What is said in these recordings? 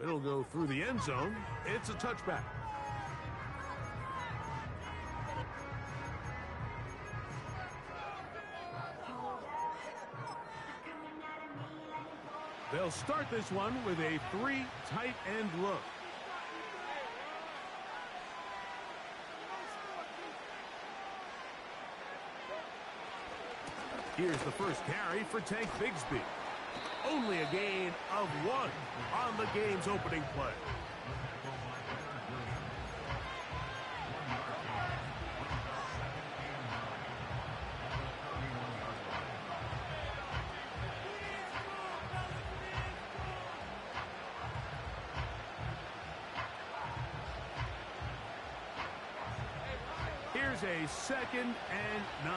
It'll go through the end zone. It's a touchback. They'll start this one with a 3 tight end look. Here's the first carry for Tank Bigsby. Only a gain of 1 on the game's opening play. Here's a 2nd and 9.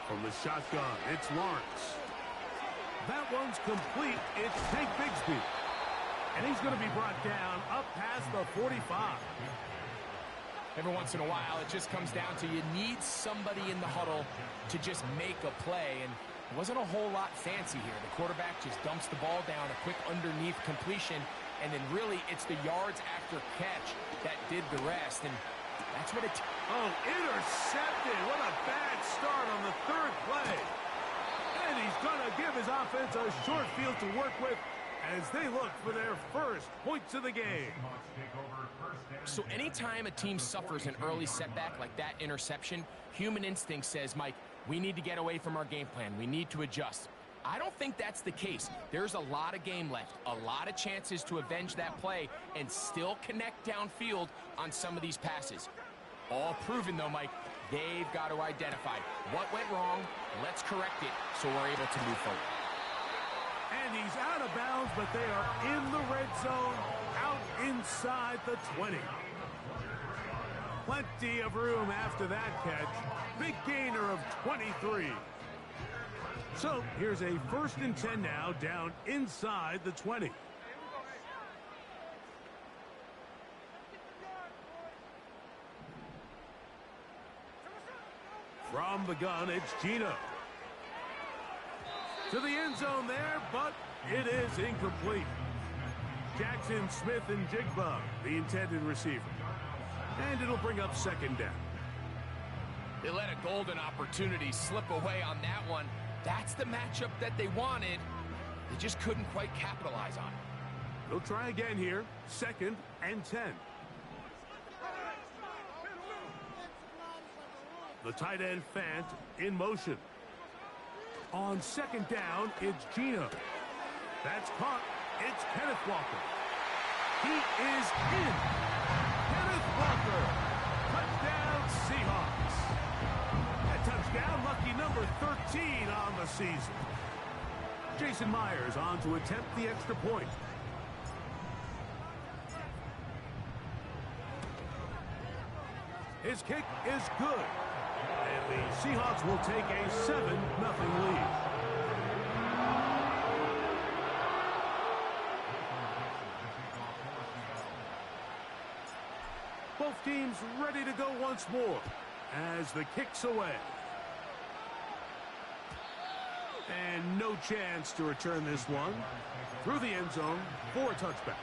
From the shotgun, it's Lawrence. That one's complete. It's Tank Bigsby. And he's going to be brought down up past the 45. Every once in a while, it just comes down to you need somebody in the huddle to just make a play. And it wasn't a whole lot fancy here. The quarterback just dumps the ball down, a quick underneath completion. And then really, it's the yards after catch that did the rest. And that's what it... Oh, intercepted. What a bad start on the 3rd play. And he's going to give his offense a short field to work with as they look for their first points of the game. So anytime a team suffers an early setback like that interception, human instinct says, Mike, we need to get away from our game plan. We need to adjust. I don't think that's the case. There's a lot of game left, a lot of chances to avenge that play and still connect downfield on some of these passes. All proven, though, Mike. They've got to identify what went wrong. Let's correct it so we're able to move forward. And he's out of bounds, but they are in the red zone, out inside the 20. Plenty of room after that catch. Big gainer of 23. So here's a 1st and 10 now, down inside the 20. From the gun, it's Gino. To the end zone there, but it is incomplete. Jackson, Smith, and Jigba, the intended receiver. And it'll bring up 2nd down. They let a golden opportunity slip away on that one. That's the matchup that they wanted. They just couldn't quite capitalize on it. They'll try again here. 2nd and 10. The tight end Fant in motion. On 2nd down, it's Gino. That's caught. It's Kenneth Walker. He is in. Kenneth Walker. Touchdown, Seahawks. That touchdown, lucky number 13 on the season. Jason Myers on to attempt the extra point. His kick is good. And the Seahawks will take a 7-0 lead. Both teams ready to go once more as the kick's away. And no chance to return this one through the end zone for a touchback.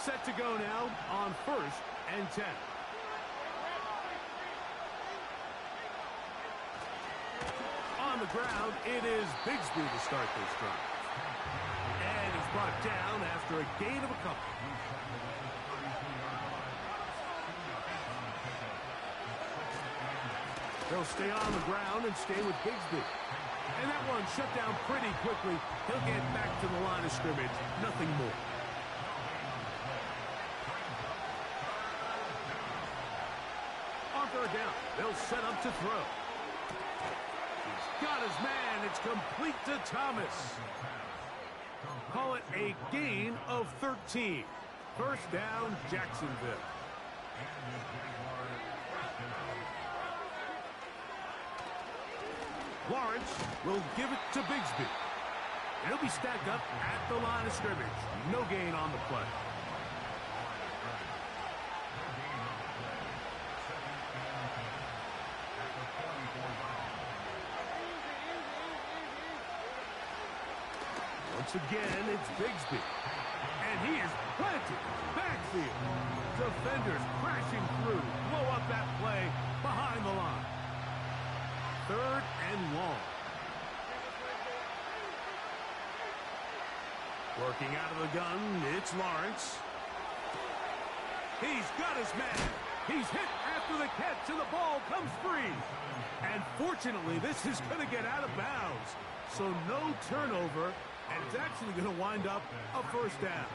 Set to go now on 1st and 10. On the ground, it is Bigsby to start this drive. And he's brought down after a gain of a couple. They'll stay on the ground and stay with Bigsby. And that one shut down pretty quickly. He'll get back to the line of scrimmage. Nothing more. On 3rd down, they'll set up to throw. He's got his man. It's complete to Thomas. Call it a gain of 13. 1st down, Jacksonville. Lawrence will give it to Bigsby. He'll be stacked up at the line of scrimmage. No gain on the play. Once again, it's Bigsby. And he is planted backfield. Defenders crashing through. Blow up that play behind the line. 3rd and long. Working out of the gun, it's Lawrence. He's got his man. He's hit after the catch, and the ball comes free. And fortunately, this is going to get out of bounds. So no turnover, and it's actually going to wind up a first down.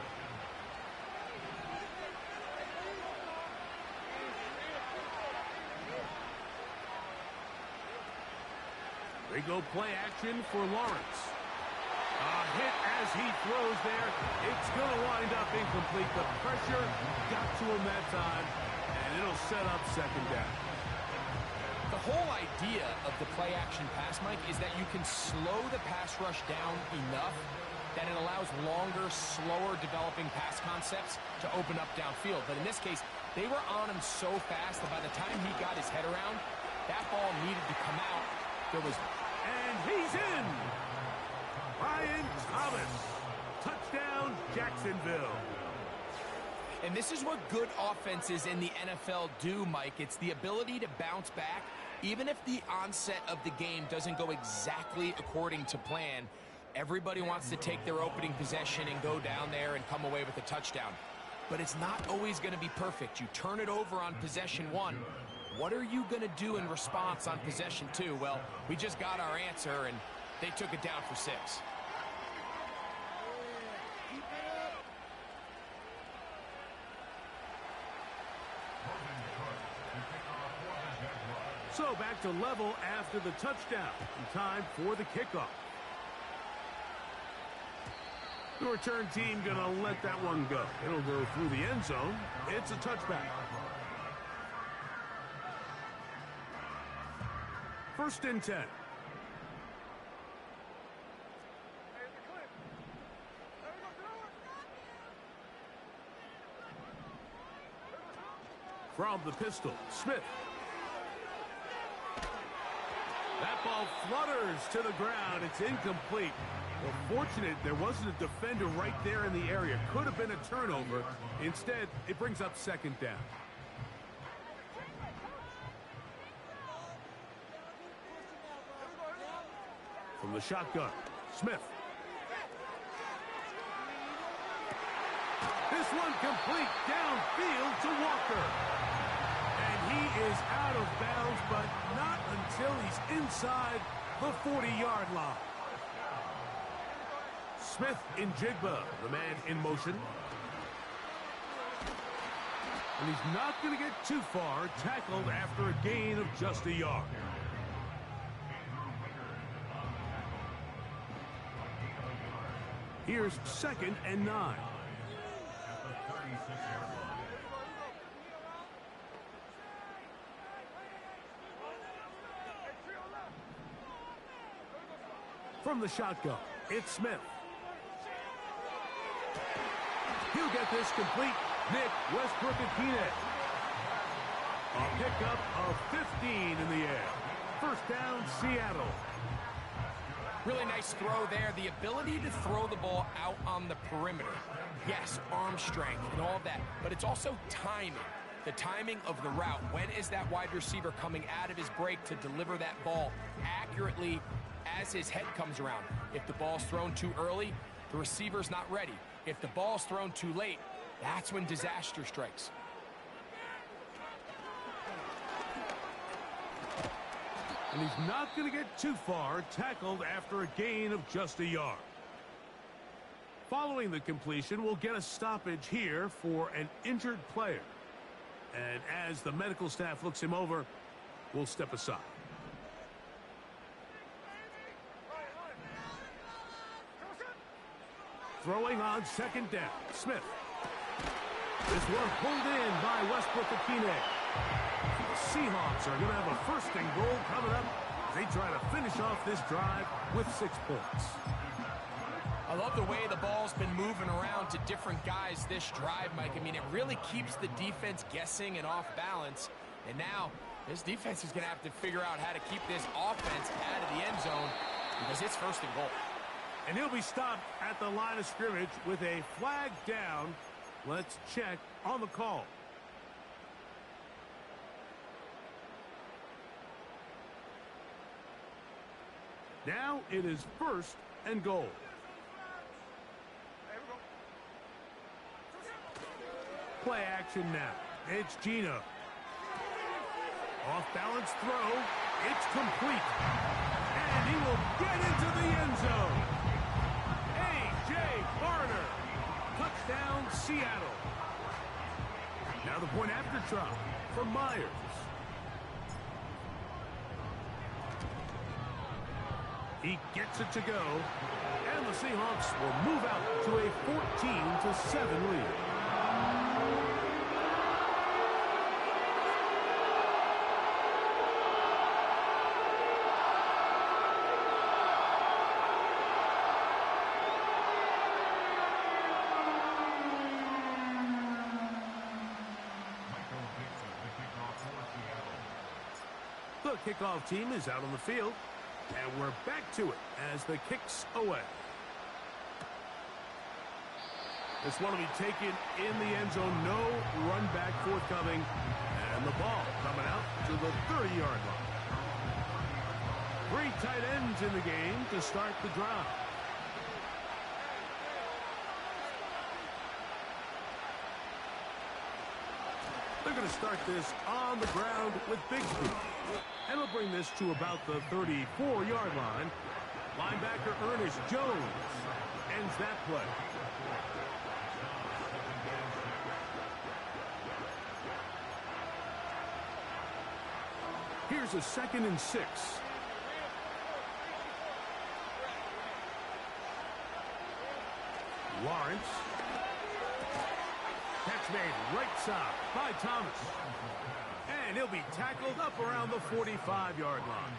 They go play action for Lawrence. A hit as he throws there. It's going to wind up incomplete. The pressure got to him that time, and it'll set up 2nd down. The whole idea of the play-action pass, Mike, is that you can slow the pass rush down enough that it allows longer, slower developing pass concepts to open up downfield. But in this case, they were on him so fast that by the time he got his head around, that ball needed to come out. And he's in! Ryan Thomas. Touchdown, Jacksonville. And this is what good offenses in the NFL do, Mike. It's the ability to bounce back, even if the onset of the game doesn't go exactly according to plan. Everybody wants to take their opening possession and go down there and come away with a touchdown. But it's not always going to be perfect. You turn it over on possession 1. What are you going to do in response on possession 2? Well, we just got our answer, and they took it down for 6. So back to level after the touchdown. Time for the kickoff. The return team going to let that one go. It'll go through the end zone. It's a touchback. 1st and 10. From the pistol, Smith. That ball flutters to the ground. It's incomplete. Well, fortunate there wasn't a defender right there in the area. Could have been a turnover. Instead, it brings up 2nd down. From the shotgun, Smith. This one complete downfield to Walker. And he is out of bounds, but not until he's inside the 40-yard line. Smith in Jigba, the man in motion. And he's not going to get too far, tackled after a gain of just a yard. Here's 2nd and 9. From the shotgun, it's Smith. He'll get this complete. Nick Westbrook-Akine. A pickup of 15 in the air. 1st down, Seattle. Really nice throw there. The ability to throw the ball out on the perimeter. Yes, arm strength and all of that, but it's also timing. The timing of the route. When is that wide receiver coming out of his break to deliver that ball accurately as his head comes around? If the ball's thrown too early, the receiver's not ready. If the ball's thrown too late, that's when disaster strikes. And he's not going to get too far, tackled after a gain of just a yard. Following the completion, we'll get a stoppage here for an injured player. And as the medical staff looks him over, we'll step aside. Throwing on 2nd down, Smith. This one pulled in by Westbrook-Akine. The Seahawks are going to have a 1st and goal coming up as they try to finish off this drive with 6 points. I love the way the ball's been moving around to different guys this drive, Mike. I mean, it really keeps the defense guessing and off balance. And now, this defense is going to have to figure out how to keep this offense out of the end zone because it's 1st and goal. And he'll be stopped at the line of scrimmage with a flag down. Let's check on the call. Now it is 1st and goal. Play action now. It's Gino. Off balance throw. It's complete. And he will get into the end zone. A.J. Barner. Touchdown, Seattle. Now the point after try from Myers. He gets it to go. And the Seahawks will move out to a 14-7 lead. The kickoff team is out on the field, and we're back to it as the kick's away. This one will be taken in the end zone. No run back forthcoming, and the ball coming out to the 30-yard line. 3 tight ends in the game to start the drive. They're going to start this on the ground with Bigsby. And he'll bring this to about the 34-yard line. Linebacker Ernest Jones ends that play. Here's a 2nd and 6. Lawrence. Catch made right side by Thomas. And he'll be tackled up around the 45-yard line.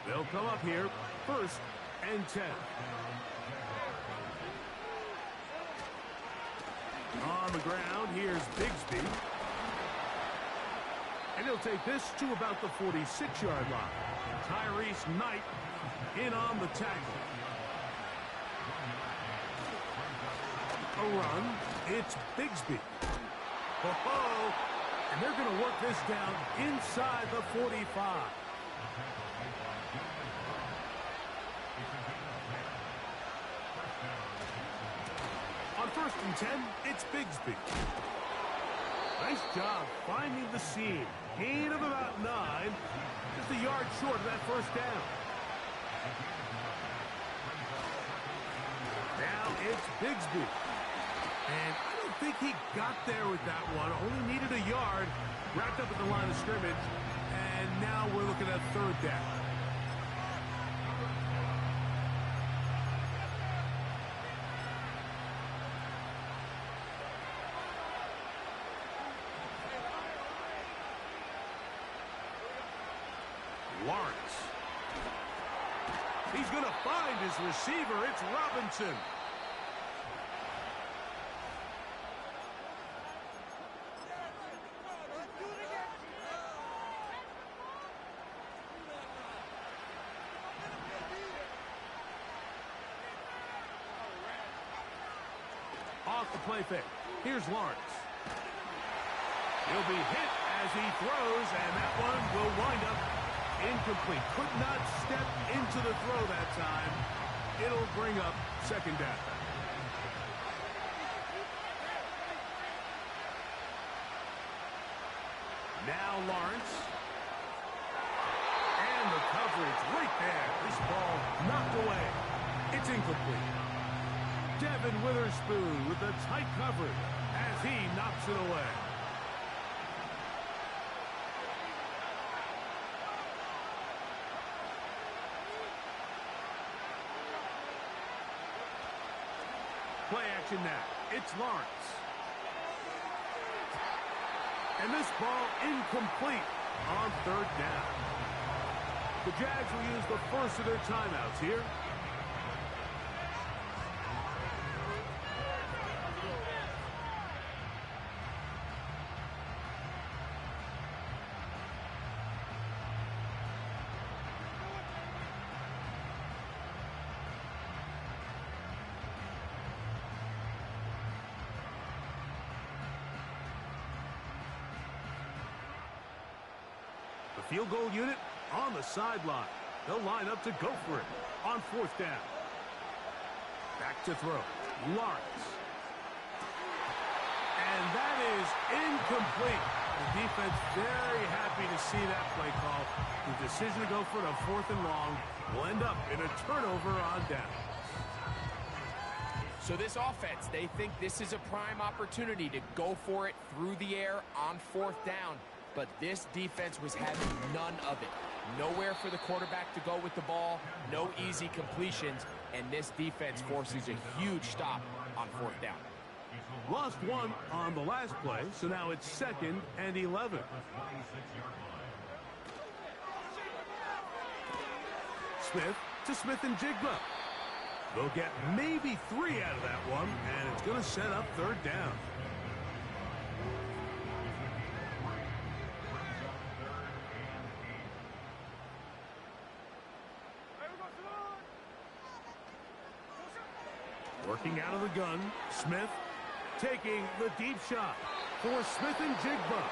They'll come up here 1st and 10. On the ground, here's Bigsby. And he'll take this to about the 46-yard line. Tyrese Knight in on the tackle. A run. It's Bigsby. Oh, and they're going to work this down inside the 45. On 1st and 10, it's Bigsby. Nice job finding the seam. Gain of about 9. Just a yard short of that 1st down. Now it's Bigsby. And I don't think he got there with that one. Only needed a yard. Wrapped up at the line of scrimmage. And now we're looking at 3rd down. Lawrence. He's going to find his receiver. It's Robinson. Off the play fake. Here's Lawrence. He'll be hit as he throws, and that one will wind up incomplete. Could not step into the throw that time. It'll bring up 2nd down. Now Lawrence. And the coverage right there. This ball knocked away. It's incomplete. Devin Witherspoon with the tight coverage as he knocks it away. Play action now. It's Lawrence. And this ball incomplete on 3rd down. The Jags will use the first of their timeouts here. field goal unit on the sideline. They'll line up to go for it on 4th down. Back to throw. Lawrence. And that is incomplete. The defense very happy to see that play call. The decision to go for it on 4th and long will end up in a turnover on down. So this offense, they think this is a prime opportunity to go for it through the air on 4th down. But this defense was having none of it. Nowhere for the quarterback to go with the ball, no easy completions, and this defense forces a huge stop on 4th down. Lost one on the last play, so now it's 2nd and 11. Smith to Smith and Jigba. They'll get maybe 3 out of that one, and it's going to set up 3rd down. Working out of the gun, Smith taking the deep shot for Smith and Jigba.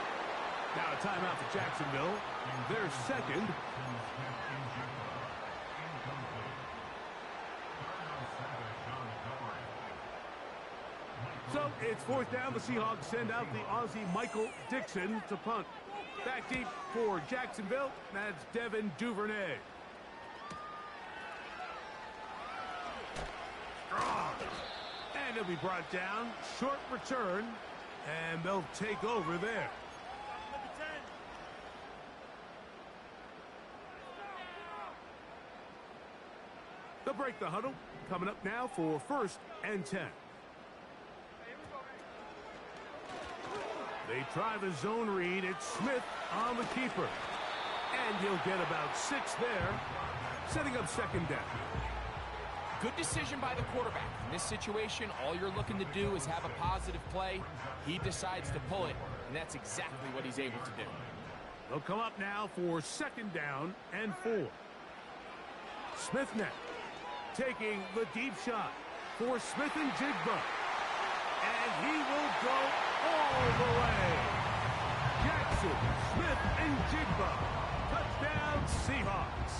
Now a timeout for Jacksonville. Their 2nd. So it's 4th down. The Seahawks send out the Aussie Michael Dixon to punt. Back deep for Jacksonville. That's Devin Duvernay. And he'll be brought down. Short return. And they'll take over there. They'll break the huddle. Coming up now for 1st and 10. They try the zone read. It's Smith on the keeper. And he'll get about 6 there. Setting up 2nd down. Good decision by the quarterback. In this situation, all you're looking to do is have a positive play. He decides to pull it, and that's exactly what he's able to do. They'll come up now for 2nd down and 4. Smith net taking the deep shot for Smith and Jigba. And he will go all the way. Jackson, Smith, and Jigba. Touchdown, Seahawks.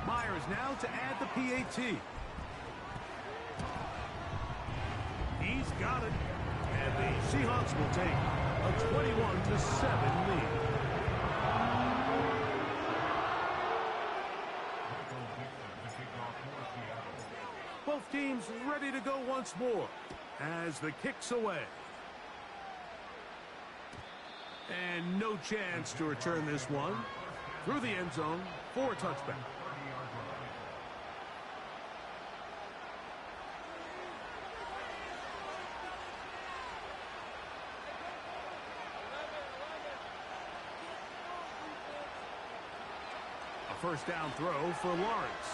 Myers now to add the PAT. He's got it. And the Seahawks will take a 21-7 lead. Both teams ready to go once more as the kick's away. And no chance to return this one through the end zone for a touchback. A 1st down throw for Lawrence.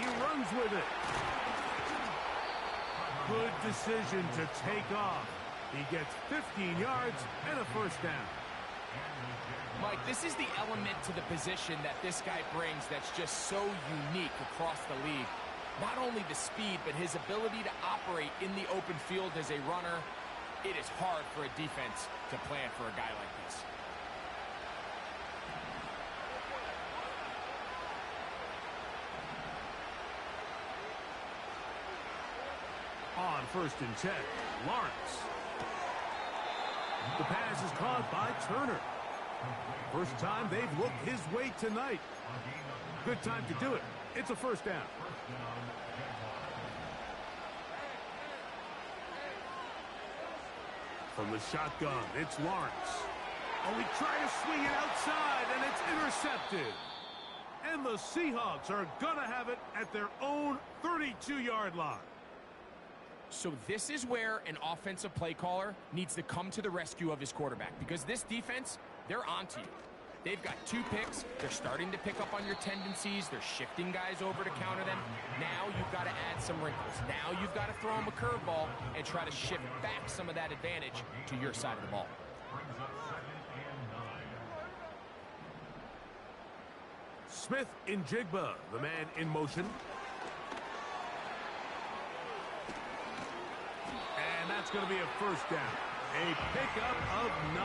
He runs with it. Good decision to take off. He gets 15 yards and a 1st down. Mike, this is the element to the position that this guy brings that's just so unique across the league. Not only the speed, but his ability to operate in the open field as a runner. It is hard for a defense to plan for a guy like this. On 1st and 10, Lawrence. The pass is caught by Turner. First time they've looked his way tonight. Good time to do it. It's a 1st down. From the shotgun, it's Lawrence. Oh, he tried to swing it outside, and it's intercepted. And the Seahawks are going to have it at their own 32-yard line. So this is where an offensive play caller needs to come to the rescue of his quarterback, because this defense, they're onto you. They've got 2 picks. They're starting to pick up on your tendencies. They're shifting guys over to counter them. Now you've got to add some wrinkles. Now you've got to throw them a curveball and try to shift back some of that advantage to your side of the ball. Smith in Jigba, the man in motion. And that's going to be a 1st down. A pickup of 9.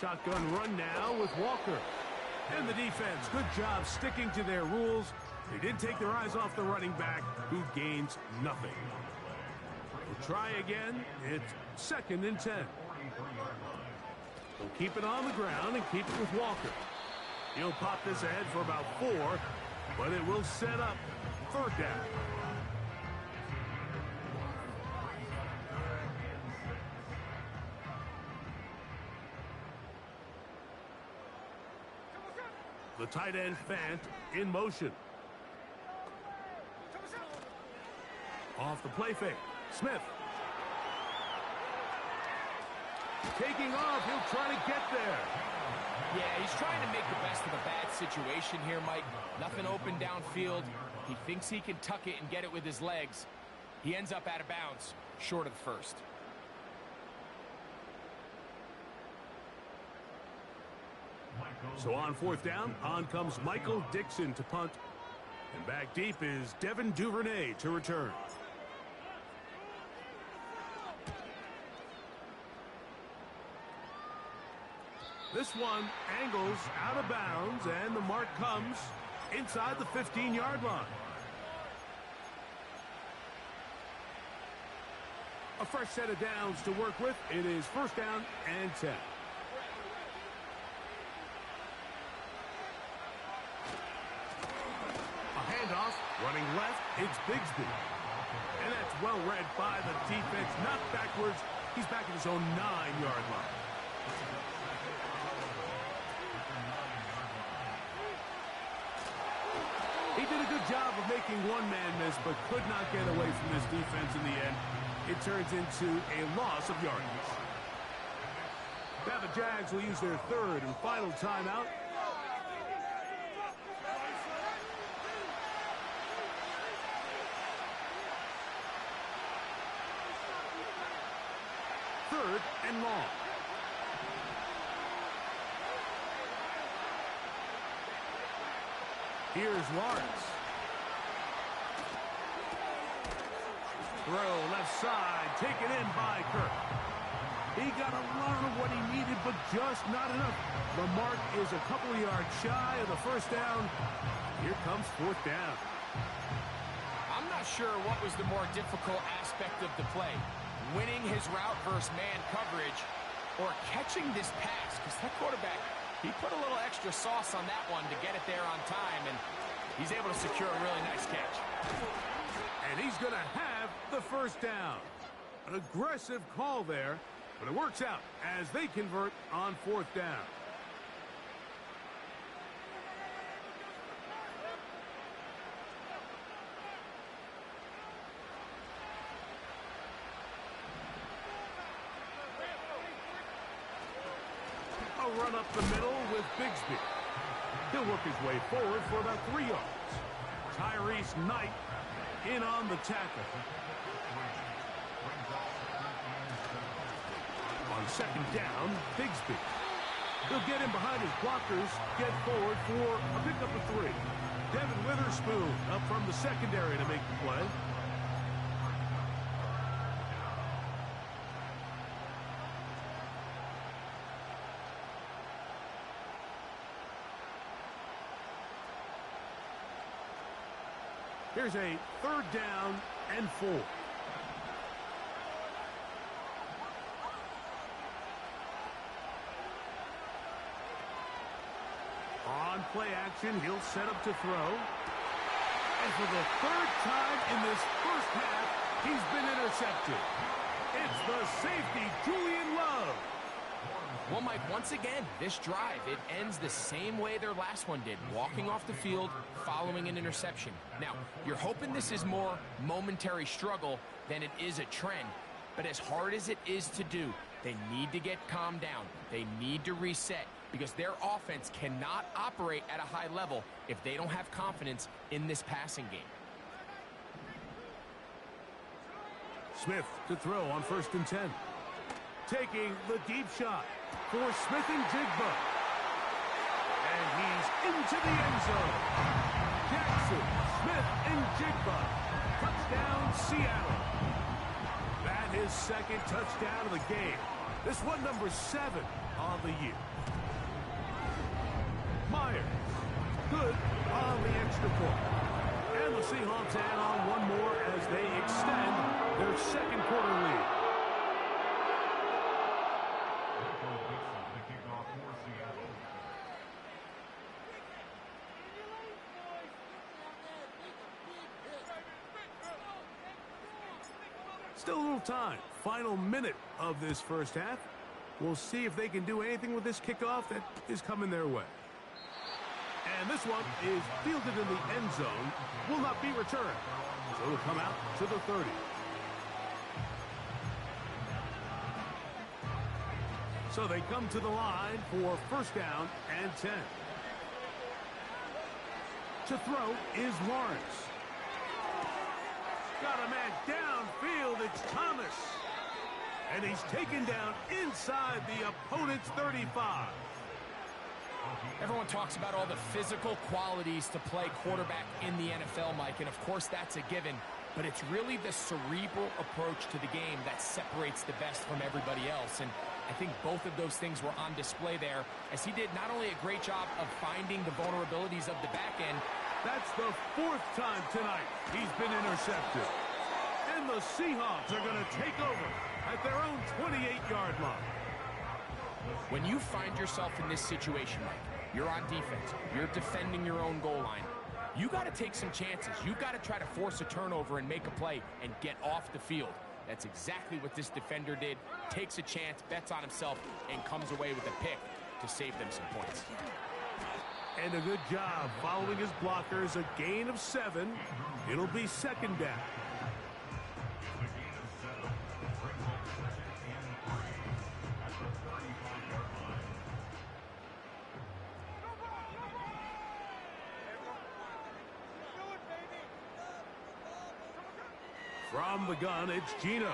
Shotgun run now with Walker. And the defense, good job sticking to their rules. They did take their eyes off the running back, who gains nothing. We'll try again. It's 2nd and 10. They'll keep it on the ground and keep it with Walker. He'll pop this ahead for about 4, but it will set up 3rd down. The tight end, Fant, in motion. Off the play fake. Smith. Taking off. He'll try to get there. Yeah, he's trying to make the best of a bad situation here, Mike. Nothing open downfield. He thinks he can tuck it and get it with his legs. He ends up out of bounds, short of the 1st. So on 4th down, on comes Michael Dixon to punt. And back deep is Devin Duvernay to return. This one angles out of bounds, and the mark comes inside the 15-yard line. A fresh set of downs to work with. It is 1st down and 10. Handoff, running left, it's Bigsby. And that's well read by the defense, not backwards. He's back at his own 9-yard line. He did a good job of making one man miss, but could not get away from this defense in the end. It turns into a loss of yardage. Now the Jags will use their 3rd and final timeout. Third and long. Here's Lawrence. Throw left side, taken in by Kirk. He got a lot of what he needed, but just not enough. The mark is a couple of yards shy of the 1st down. Here comes 4th down. I'm not sure what was the more difficult aspect of the play. Winning his route versus man coverage, or catching this pass, because that quarterback, he put a little extra sauce on that one to get it there on time, and he's able to secure a really nice catch. And he's going to have the 1st down. An aggressive call there, but it works out as they convert on 4th down. A run up the middle with Bigsby. He'll work his way forward for about 3 yards. Tyrese Knight in on the tackle. On 2nd down, Bigsby. He'll get in behind his blockers, get forward for a pickup of 3. Devin Witherspoon up from the secondary to make the play. Here's a 3rd down and 4. On play action, he'll set up to throw. And for the 3rd time in this 1st half, he's been intercepted. It's the safety, Julian Love. Well, Mike, once again, this drive, it ends the same way their last one did, walking off the field, following an interception. Now, you're hoping this is more momentary struggle than it is a trend, but as hard as it is to do, they need to get calmed down. They need to reset because their offense cannot operate at a high level if they don't have confidence in this passing game. Smith to throw on 1st and 10. Taking the deep shot for Smith and Jigba. And he's into the end zone. Jackson, Smith, and Jigba. Touchdown, Seattle. That is second touchdown of the game. This one number 7 on the year. Myers, good on the extra point. And the Seahawks add on one more as they extend their second quarter lead. Still a little time. Final minute of this first half. We'll see if they can do anything with this kickoff that is coming their way. And this one is fielded in the end zone. Will not be returned. So it'll come out to the 30. So they come to the line for first down and 10. To throw is Lawrence. Got a man downfield. It's Thomas. And he's taken down inside the opponent's 35. Everyone talks about all the physical qualities to play quarterback in the NFL, Mike, and of course that's a given, but it's really the cerebral approach to the game that separates the best from everybody else, and I think both of those things were on display there, as he did not only a great job of finding the vulnerabilities of the back end. That's the 4th time tonight he's been intercepted. And the Seahawks are going to take over at their own 28-yard line. When you find yourself in this situation, Mike, you're on defense, you're defending your own goal line, you got to take some chances. You got to try to force a turnover and make a play and get off the field. That's exactly what this defender did. Takes a chance, bets on himself, and comes away with a pick to save them some points. And a good job following his blockers. A gain of 7. It'll be second down. From the gun, it's Gino.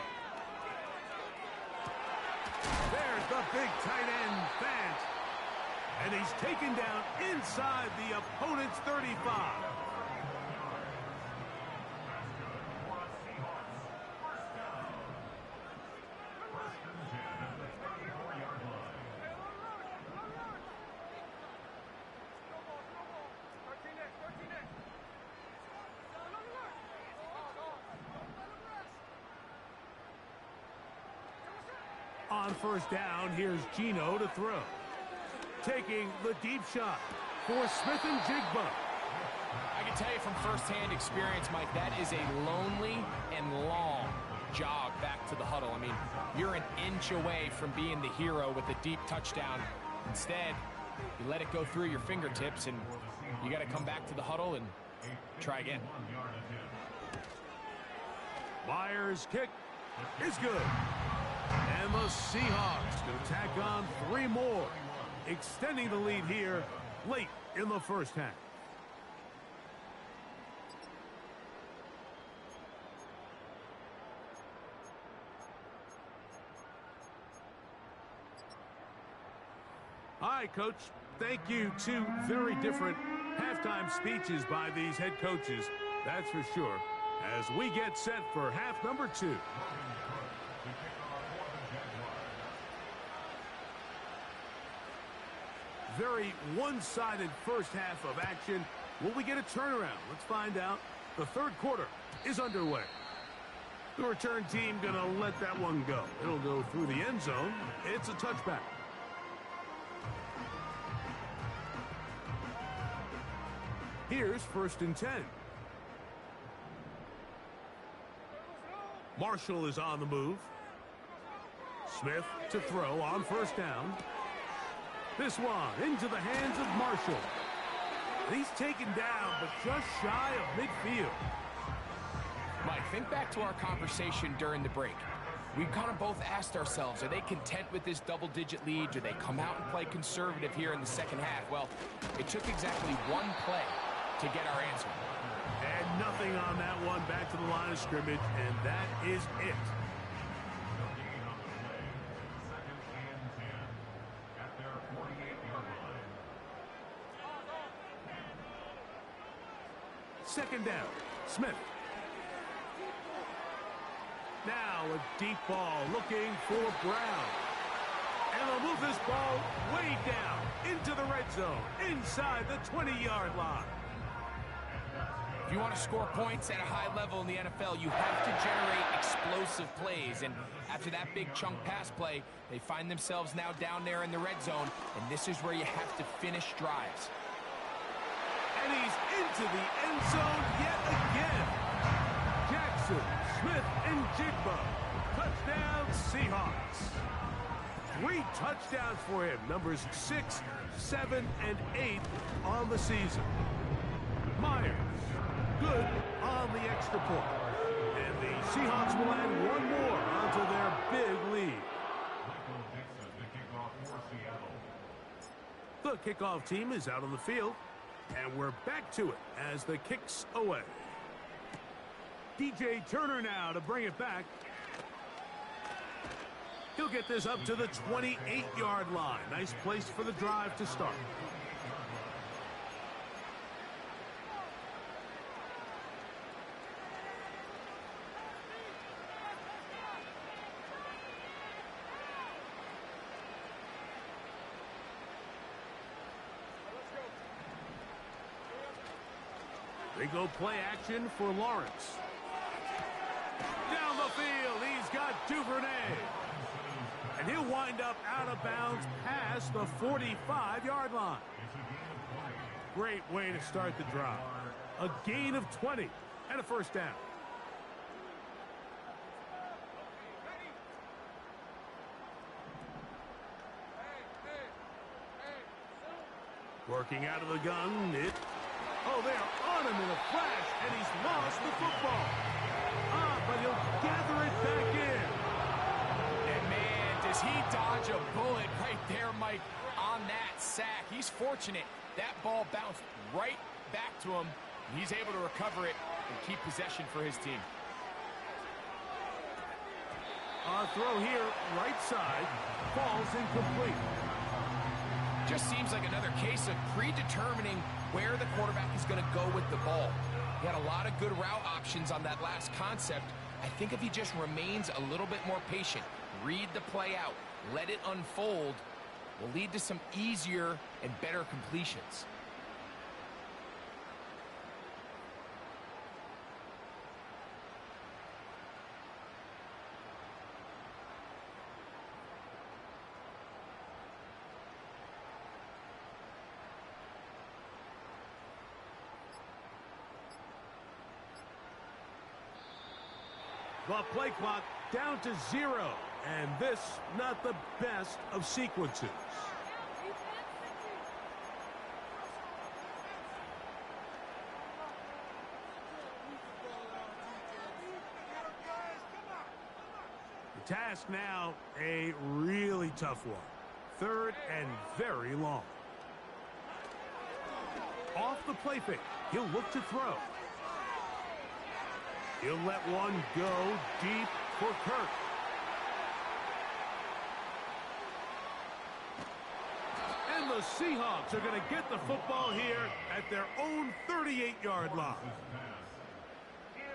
There's the big tight end, Fant. And he's taken down inside the opponent's 35. On first down, here's Gino to throw. Taking the deep shot for Smith and Jigba. I can tell you from firsthand experience, Mike, that is a lonely and long jog back to the huddle. I mean, you're an inch away from being the hero with a deep touchdown. Instead, you let it go through your fingertips, and you got to come back to the huddle and try again. Myers' kick is good. And the Seahawks going to tack on 3 more, extending the lead here late in the first half. All right, Coach, thank you. 2 very different halftime speeches by these head coaches, that's for sure, as we get set for half number 2. Very one-sided first half of action. Will we get a turnaround? Let's find out. The third quarter is underway. The return team going to let that one go. It'll go through the end zone. It's a touchback. Here's first and 10. Marshall is on the move. Smith to throw on first down. This one into the hands of Marshall. He's taken down, but just shy of midfield. Mike, think back to our conversation during the break. We kind of both asked ourselves, are they content with this double-digit lead? Do they come out and play conservative here in the second half? Well, it took exactly 1 play to get our answer. And nothing on that one, back to the line of scrimmage, and that is it. Second down. Smith. Now a deep ball looking for Brown. And they'll move this ball way down into the red zone, inside the 20-yard line. If you want to score points at a high level in the NFL, you have to generate explosive plays. And after that big chunk pass play, they find themselves now down there in the red zone, and this is where you have to finish drives. And he's into the end zone yet again. Jackson, Smith, and Jigba. Touchdown, Seahawks. 3 touchdowns for him. Numbers 6, 7, and 8 on the season. Myers, good on the extra point. And the Seahawks will add one more onto their big lead. The kickoff team is out on the field. And we're back to it as the kick's away. DJ Turner now to bring it back. He'll get this up to the 28-yard line. Nice place for the drive to start. They go play action for Lawrence. Down the field, he's got Duvernay. And he'll wind up out of bounds past the 45-yard line. Great way to start the drive. A gain of 20 and a first down. Working out of the gun, oh, they're on him in a flash, and he's lost the football. But he'll gather it back in. And, man, does he dodge a bullet right there, Mike, on that sack. He's fortunate. That ball bounced right back to him. He's able to recover it and keep possession for his team. Throw here, right side, falls incomplete. Just seems like another case of predetermining where the quarterback is going to go with the ball. He had a lot of good route options on that last concept. I think if he just remains a little bit more patient, read the play out, let it unfold, will lead to some easier and better completions. The play clock down to 0, and this not the best of sequences. The task now, a really tough one. 3rd and very long. Off the play fake, he'll look to throw. He'll let one go deep for Kirk. And the Seahawks are going to get the football here at their own 38-yard line.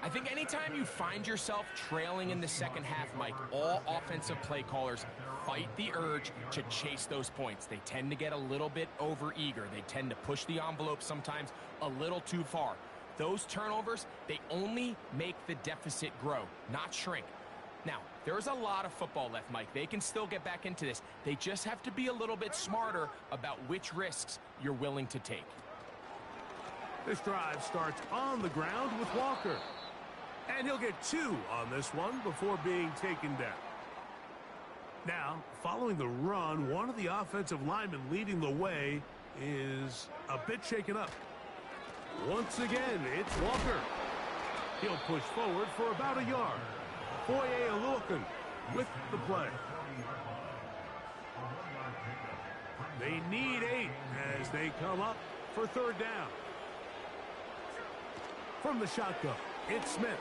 I think anytime you find yourself trailing in the second half, Mike, all offensive play callers fight the urge to chase those points. They tend to get a little bit overeager. They tend to push the envelope sometimes a little too far. Those turnovers, they only make the deficit grow, not shrink. Now, there's a lot of football left, Mike. They can still get back into this. They just have to be a little bit smarter about which risks you're willing to take. This drive starts on the ground with Walker. And he'll get 2 on this one before being taken down. Now, following the run, one of the offensive linemen leading the way is a bit shaken up. Once again, it's Walker. He'll push forward for about a yard. Foye Aluakin with the play. They need 8 as they come up for 3rd down. From the shotgun, it's Smith.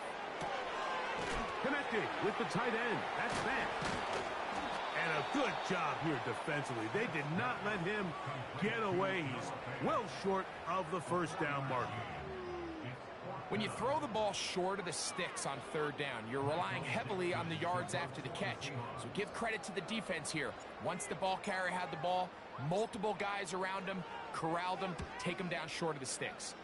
Connecting with the tight end. That's that. And a good job here defensively. They did not let him get away. He's well short of the first down marker. When you throw the ball short of the sticks on third down, you're relying heavily on the yards after the catch. So give credit to the defense here. Once the ball carrier had the ball, multiple guys around him, corralled him, take him down short of the sticks.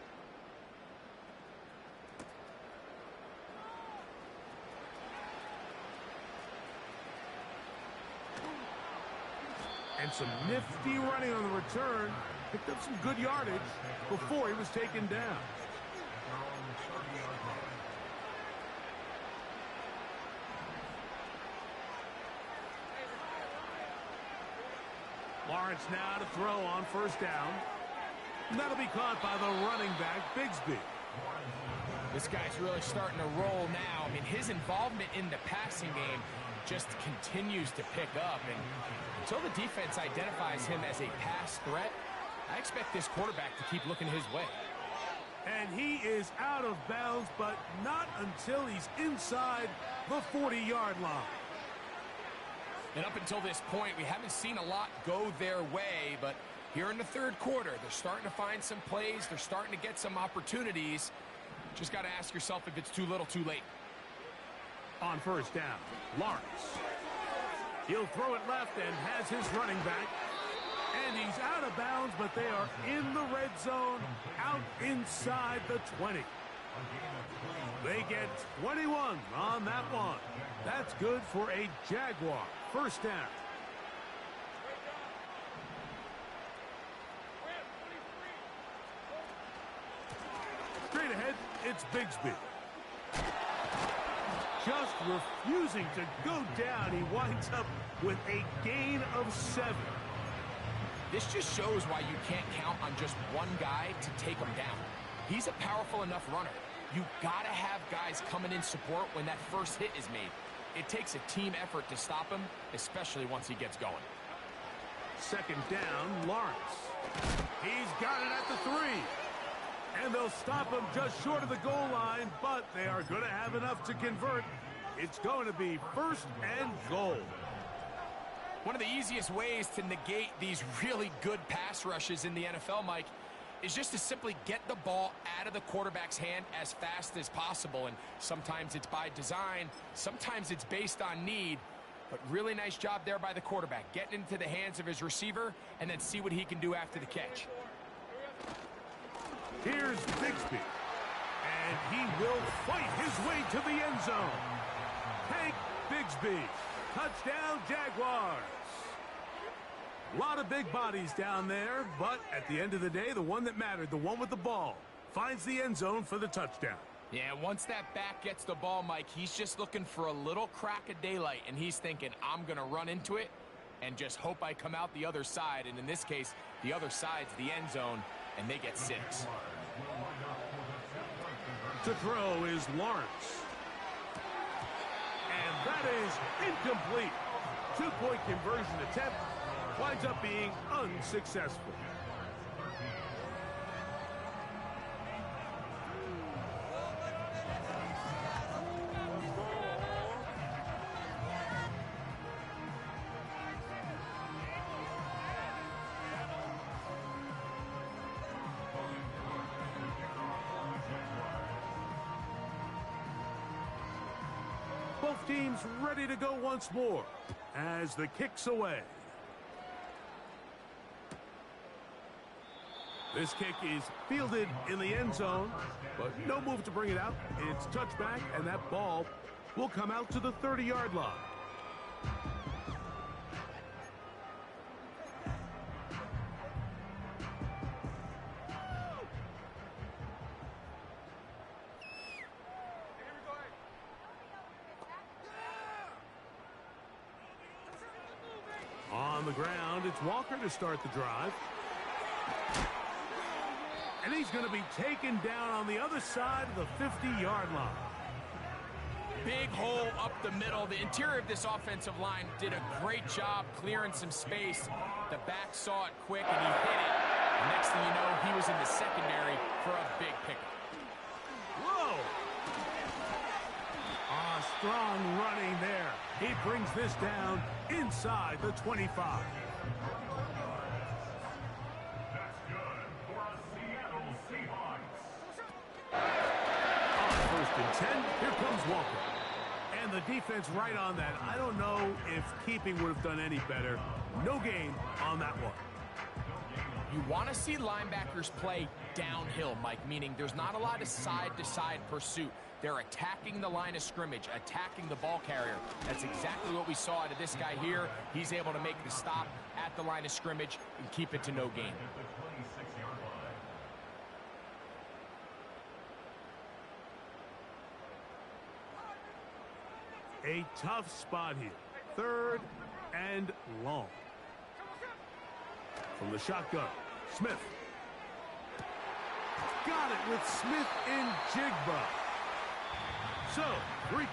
And some nifty running on the return. Picked up some good yardage before he was taken down. Lawrence now to throw on first down. And that'll be caught by the running back, Bigsby. This guy's really starting to roll now. I mean, his involvement in the passing game just continues to pick up. And until the defense identifies him as a pass threat, I expect this quarterback to keep looking his way. And he is out of bounds, but not until he's inside the 40-yard line. And up until this point, we haven't seen a lot go their way, but here in the third quarter, they're starting to find some plays. They're starting to get some opportunities. Just got to ask yourself if it's too little, too late. On first down, Lawrence. He'll throw it left and has his running back. And he's out of bounds, but they are in the red zone, out inside the 20. They get 21 on that one. That's good for a Jaguar. First down. Straight ahead, it's Bigsby. Just refusing to go down. He winds up with a gain of 7. This just shows why you can't count on just one guy to take him down. He's a powerful enough runner. You gotta have guys coming in support when that first hit is made. It takes a team effort to stop him, especially once he gets going. Second down, Lawrence. He's got it at the 3. And they'll stop him just short of the goal line, but they are going to have enough to convert. It's going to be first and goal. One of the easiest ways to negate these really good pass rushes in the NFL, Mike, is just to simply get the ball out of the quarterback's hand as fast as possible. And sometimes it's by design, sometimes it's based on need. But really nice job there by the quarterback, getting into the hands of his receiver and then see what he can do after the catch. Here's Bigsby. And he will fight his way to the end zone. Hank Bigsby. Touchdown, Jaguars. A lot of big bodies down there, but at the end of the day, the one that mattered, the one with the ball, finds the end zone for the touchdown. Yeah, once that back gets the ball, Mike, he's just looking for a little crack of daylight, and he's thinking, I'm going to run into it and just hope I come out the other side. And in this case, the other side's the end zone, and they get 6. To throw is Lawrence. And that is incomplete. 2-point conversion attempt winds up being unsuccessful. Both teams ready to go once more as the kick's away. This kick is fielded in the end zone, but no move to bring it out. It's touchback, and that ball will come out to the 30-yard line. On the ground, it's Walker to start the drive. And he's going to be taken down on the other side of the 50-yard line. Big hole up the middle. The interior of this offensive line did a great job clearing some space. The back saw it quick, and he hit it. And next thing you know, he was in the secondary for a big pickup. Whoa! Strong running there. He brings this down inside the 25. That's good for a Seattle Seahawks. and 10. Here comes Walker. And the defense right on that. I don't know if keeping would have done any better. No gain on that one. You want to see linebackers play downhill, Mike, meaning there's not a lot of side-to-side pursuit. They're attacking the line of scrimmage, attacking the ball carrier. That's exactly what we saw out of this guy here. He's able to make the stop at the line of scrimmage and keep it to no gain. A tough spot here. 3rd and long. From the shotgun, Smith. Got it with Smith in Jigba. So, 3.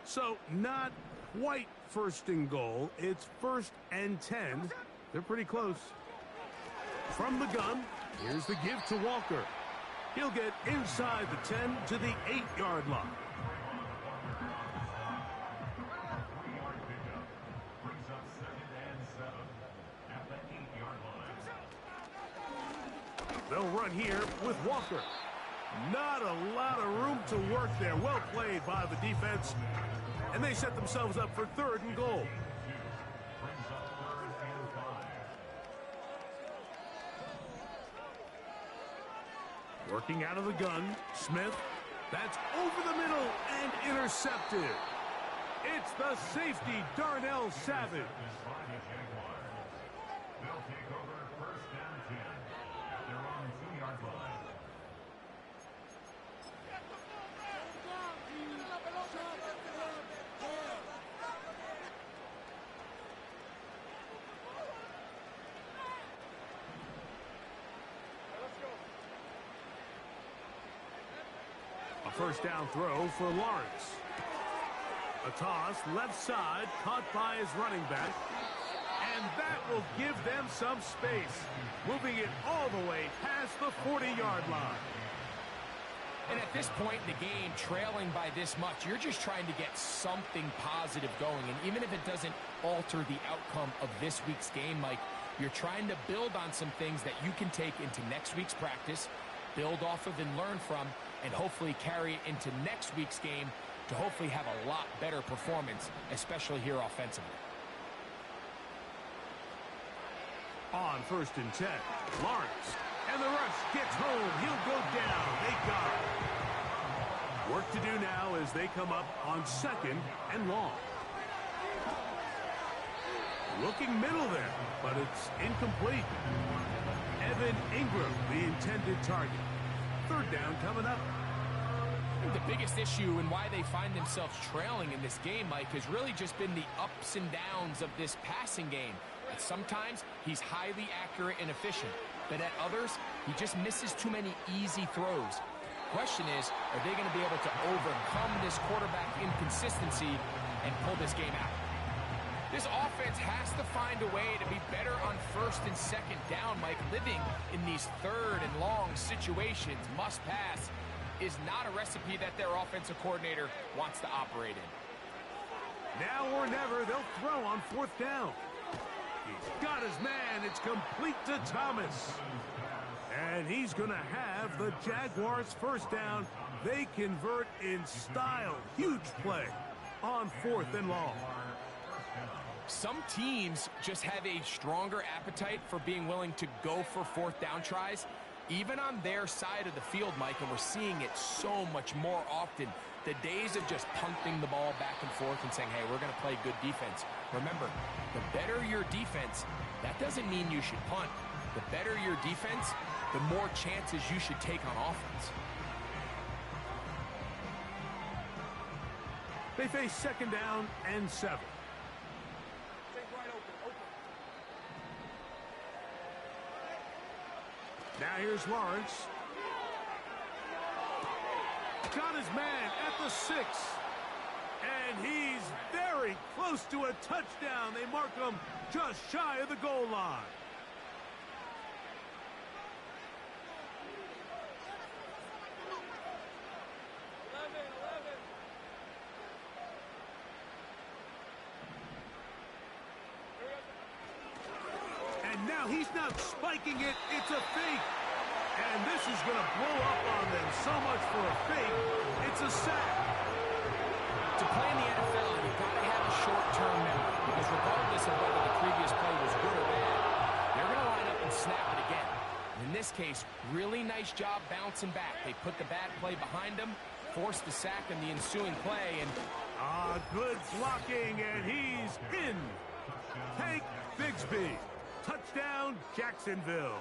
So, not quite 1st and goal. It's 1st and 10. They're pretty close. From the gun, here's the give to Walker. He'll get inside the 10 to the 8-yard line. They'll run here with Walker. Not a lot of room to work there. Well played by the defense. And they set themselves up for 3rd and goal. Working out of the gun, Smith. That's over the middle and intercepted. It's the safety, Darnell Savage. They'll take over 1st and 10 at their own 2-yard line. A 1st down throw for Lawrence. A toss, left side, caught by his running back. And that will give them some space. Moving it all the way past the 40-yard line. And at this point in the game, trailing by this much, you're just trying to get something positive going. And even if it doesn't alter the outcome of this week's game, Mike, you're trying to build on some things that you can take into next week's practice, build off of and learn from, and hopefully carry it into next week's game to hopefully have a lot better performance, especially here offensively. On 1st and 10, Lawrence. And the rush gets home. He'll go down. They got it. Work to do now as they come up on 2nd and long. Looking middle there, but it's incomplete. Evan Ingram, the intended target. 3rd down coming up. The biggest issue and why they find themselves trailing in this game, Mike, has really just been the ups and downs of this passing game. And sometimes he's highly accurate and efficient, but at others, he just misses too many easy throws. Question is, are they going to be able to overcome this quarterback inconsistency and pull this game out? This offense has to find a way to be better on 1st and 2nd down, Mike. Living in these 3rd and long situations, must pass, is not a recipe that their offensive coordinator wants to operate in. Now or never, they'll throw on 4th down. He's got his man. It's complete to Thomas. And he's going to have the Jaguars 1st down. They convert in style. Huge play on 4th and long. Some teams just have a stronger appetite for being willing to go for 4th down tries, even on their side of the field, Mike, and we're seeing it so much more often. The days of just punting the ball back and forth and saying, hey, we're going to play good defense. Remember, the better your defense, that doesn't mean you should punt. The better your defense, the more chances you should take on offense. They face 2nd down and 7. Now here's Lawrence. Got his man at the 6. And he's very close to a touchdown. They mark him just shy of the goal line. Now he's not spiking it. It's a fake. And this is going to blow up on them. So much for a fake. It's a sack. To play in the NFL, you've got to have a short-term memory, because regardless of whether the previous play was good or bad, they're going to line up and snap it again. In this case, really nice job bouncing back. They put the bad play behind them, forced the sack in the ensuing play, and... good blocking, and he's in. Tank Bigsby. Touchdown, Jacksonville.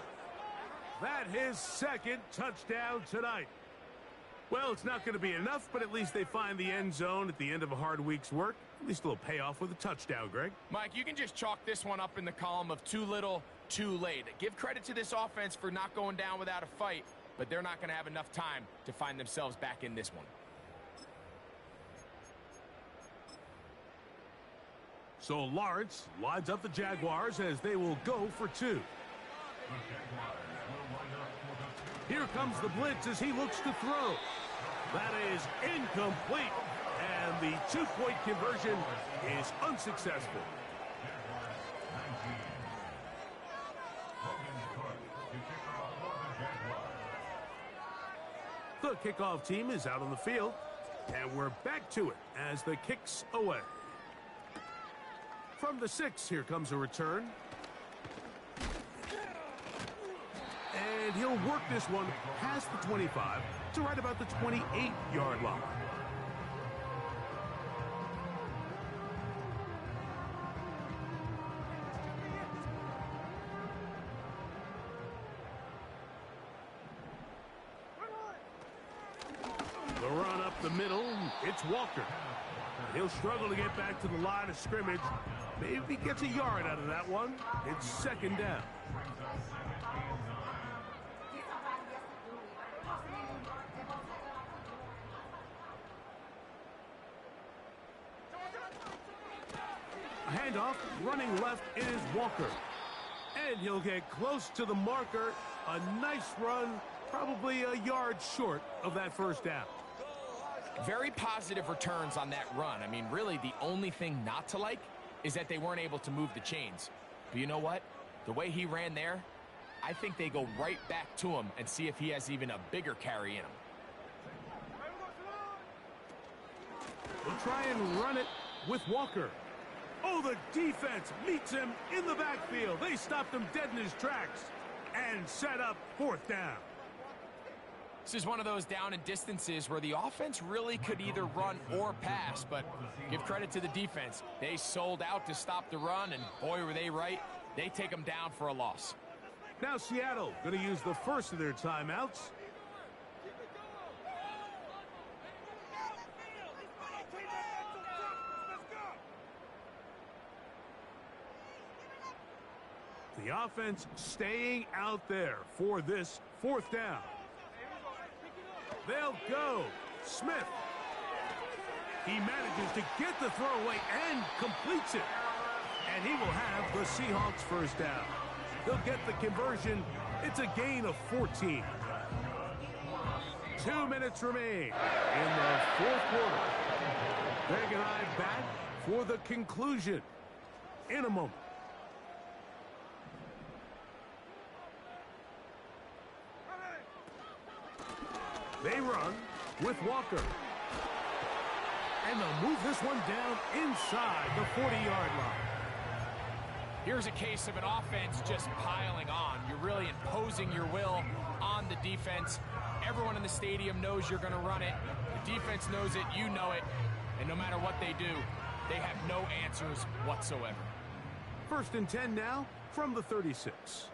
That his second touchdown tonight. Well, it's not going to be enough, but at least they find the end zone at the end of a hard week's work. At least a little payoff with a touchdown, Greg. Mike, you can just chalk this one up in the column of too little, too late. Give credit to this offense for not going down without a fight, but they're not going to have enough time to find themselves back in this one. So Lawrence lines up the Jaguars as they will go for two. Here comes the blitz as he looks to throw. That is incomplete. And the two-point conversion is unsuccessful. The kickoff team is out on the field. And we're back to it as the kick's away. From the 6, here comes a return. And he'll work this one past the 25 to right about the 28-yard line. The run up the middle, it's Walker. He'll struggle to get back to the line of scrimmage. Maybe he gets a yard out of that one. It's second down. A handoff, running left is Walker. And he'll get close to the marker. A nice run, probably a yard short of that first down. Very positive returns on that run. I mean, really, the only thing not to like is that they weren't able to move the chains. But you know what? The way he ran there, I think they go right back to him and see if he has even a bigger carry in him. We'll try and run it with Walker. Oh, the defense meets him in the backfield. They stopped him dead in his tracks and set up fourth down. This is one of those down and distances where the offense really could either run or pass, but give credit to the defense. They sold out to stop the run, and boy, were they right. They take them down for a loss. Now Seattle going to use the first of their timeouts. The offense staying out there for this fourth down. They'll go. Smith. He manages to get the throw away and completes it. And he will have the Seahawks first down. They'll get the conversion. It's a gain of 14. 2 minutes remain in the fourth quarter. Greg and I back for the conclusion in a moment. They run with Walker. And they'll move this one down inside the 40-yard line. Here's a case of an offense just piling on. You're really imposing your will on the defense. Everyone in the stadium knows you're going to run it. The defense knows it, you know it. And no matter what they do, they have no answers whatsoever. 1st and 10 now from the 36.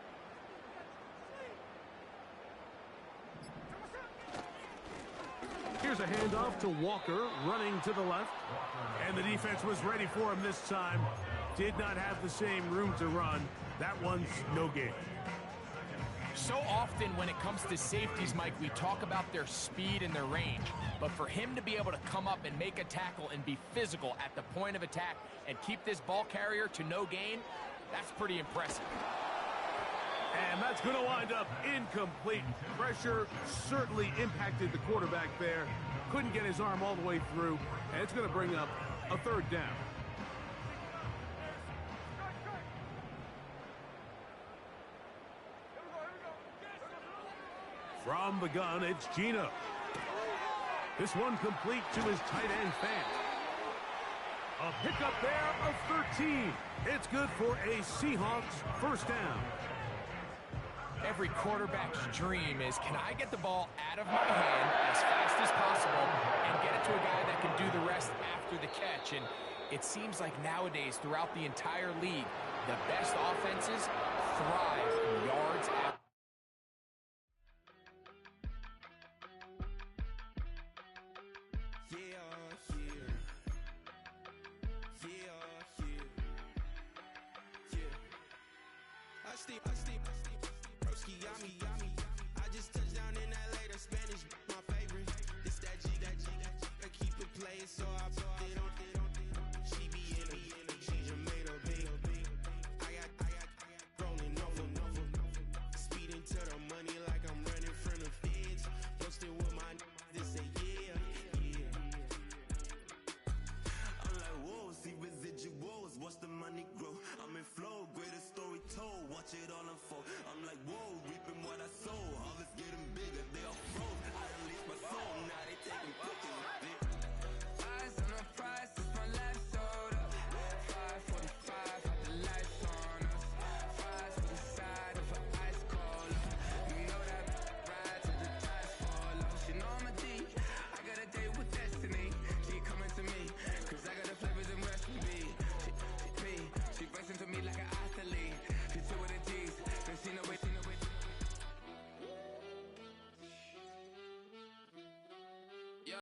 Here's a handoff to Walker, running to the left. And the defense was ready for him this time. Did not have the same room to run. That one's no gain. So often when it comes to safeties, Mike, we talk about their speed and their range. But for him to be able to come up and make a tackle and be physical at the point of attack and keep this ball carrier to no gain, that's pretty impressive. And that's going to wind up incomplete. Pressure certainly impacted the quarterback there. Couldn't get his arm all the way through. And it's going to bring up a third down. From the gun, it's Gina. This one complete to his tight end, Fant. A pickup there of 13. It's good for a Seahawks first down. Every quarterback's dream is, can I get the ball out of my hand as fast as possible and get it to a guy that can do the rest after the catch? And it seems like nowadays, throughout the entire league, the best offenses thrive in yards after